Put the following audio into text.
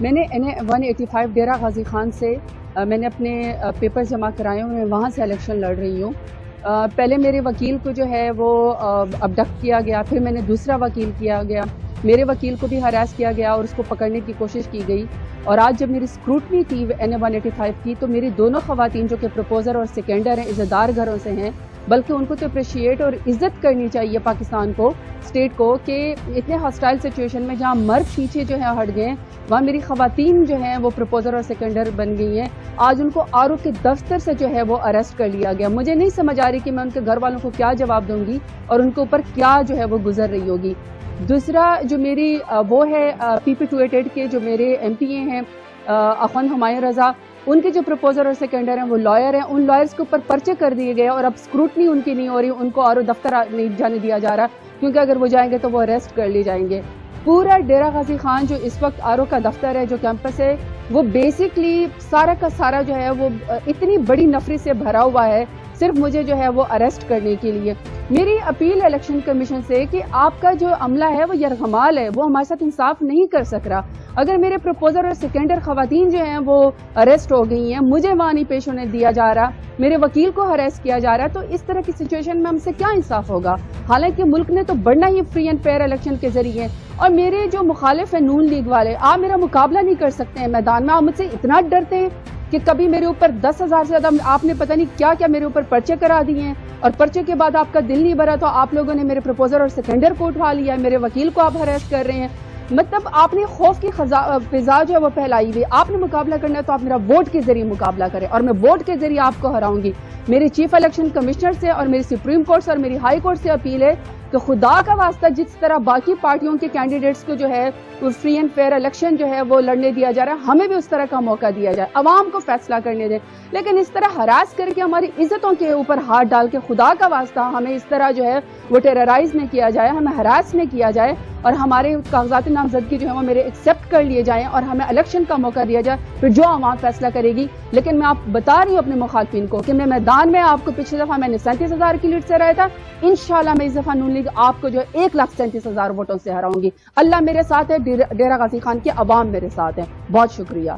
میں نے NA-185 ڈیرہ غازی خان سے میں نے اپنے پیپر جمع کرائے ہوئے ہیں، وہاں سے الیکشن لڑ رہی ہوں۔ پہلے میرے وکیل کو جو ہے وہ ابڈکٹ کیا گیا، پھر میں نے دوسرا وکیل کیا گیا، میرے وکیل کو بھی ہراس کیا گیا اور اس کو پکڑنے کی کوشش کی گئی۔ اور آج جب میری اسکروٹنی تھی NA-185 کی تو میری دونوں خواتین جو کہ پروپوزر اور سیکنڈر ہیں، عزتدار گھروں سے ہیں، بلکہ ان کو تو اپریشیٹ اور عزت کرنی چاہیے پاکستان کو، اسٹیٹ کو، کہ اتنے ہاسٹائل سچویشن میں جہاں مرد پیچھے جو ہے ہٹ گئے، وہاں میری خواتین جو ہیں وہ پروپوزر اور سیکنڈر بن گئی ہیں۔ آج ان کو RO کے دفتر سے جو ہے وہ اریسٹ کر لیا گیا۔ مجھے نہیں سمجھ آ رہی کہ میں ان کے گھر والوں کو کیا جواب دوں گی اور ان کے اوپر کیا جو ہے وہ گزر رہی ہوگی۔ دوسرا جو میری وہ ہے PP-288 کے جو میرے MPA ہیں اخوان ہمایوں رضا، ان کے جو پروپوزر اور سیکنڈر ہیں وہ لائر ہیں، ان لائرز کے اوپر پرچے کر دیے گئے اور اب اسکروٹنی ان کی نہیں ہو رہی، ان کو RO دفتر نہیں جانے دیا جا رہا کیونکہ اگر وہ جائیں گے تو وہ اریسٹ کر لی جائیں گے۔ پورا ڈیرہ غازی خان جو اس وقت RO کا دفتر ہے، جو کیمپس ہے، وہ بیسکلی سارا کا سارا جو ہے وہ اتنی بڑی نفری سے بھرا ہوا ہے صرف مجھے جو ہے وہ اریسٹ کرنے کے لیے۔ میری اپیل الیکشن کمیشن سے کہ آپ کا جو عملہ ہے وہ یرغمال ہے، وہ ہمارے ساتھ انصاف نہیں کر سک رہا۔ اگر میرے پروپوزر اور سیکنڈر خواتین جو ہیں وہ اریسٹ ہو گئی ہیں، مجھے وہاں نہیں پیش ہونے دیا جا رہا، میرے وکیل کو ہراس کیا جا رہا ہے، تو اس طرح کی سچویشن میں ہم سے کیا انصاف ہوگا؟ حالانکہ ملک نے تو بڑھنا ہی فری اینڈ فیئر الیکشن کے ذریعے۔ اور میرے جو مخالف ہیں نون لیگ والے، آپ میرا مقابلہ نہیں کر سکتے ہیں میدان میں، آپ مجھ سے اتنا ڈرتے ہیں کہ کبھی میرے اوپر 10,000 سے زیادہ آپ نے پتہ نہیں کیا کیا میرے اوپر پرچے کرا دیے ہیں، اور پرچے کے بعد آپ کا دل نہیں بھرا تو آپ لوگوں نے میرے پروپوزر اور سیکنڈر کو اٹھا لیا، میرے وکیل کو آپ ہراس کر رہے ہیں۔ مطلب آپ نے خوف کی فضا جو ہے وہ پھیلائی ہوئی۔ آپ نے مقابلہ کرنا ہے تو آپ میرا ووٹ کے ذریعے مقابلہ کریں، اور میں ووٹ کے ذریعے آپ کو ہراؤں گی۔ میری چیف الیکشن کمشنر سے اور میری سپریم کورٹ سے اور میری ہائی کورٹ سے اپیل ہے کہ خدا کا واسطہ جس طرح باقی پارٹیوں کے کینڈیڈیٹس کو جو ہے وہ فری اینڈ فیئر الیکشن جو ہے وہ لڑنے دیا جا رہا ہے، ہمیں بھی اس طرح کا موقع دیا جائے، عوام کو فیصلہ کرنے دیں۔ لیکن اس طرح ہراس کر کے ہماری عزتوں کے اوپر ہاتھ ڈال کے خدا کا واسطہ ہمیں اس طرح جو ہے وہ ٹیررائز نہ کیا جائے، ہمیں ہراس نہ کیا جائے، اور ہمارے کاغذات نامزدگی جو ہے وہ میرے ایکسیپٹ کر لیے جائیں اور ہمیں الیکشن کا موقع دیا جائے، پھر جو عوام فیصلہ کرے گی۔ لیکن میں آپ بتا رہی ہوں اپنے مخالفین کو کہ میں میدان میں آپ کو پچھلی دفعہ میں نے 37,000 کی لیڈ سے ہرایا تھا، انشاءاللہ میں اس دفعہ نون لیگ آپ کو جو 1,37,000 ووٹوں سے ہراؤں گی۔ اللہ میرے ساتھ ہے، ڈیرہ غازی خان کے عوام میرے ساتھ ہیں۔ بہت شکریہ۔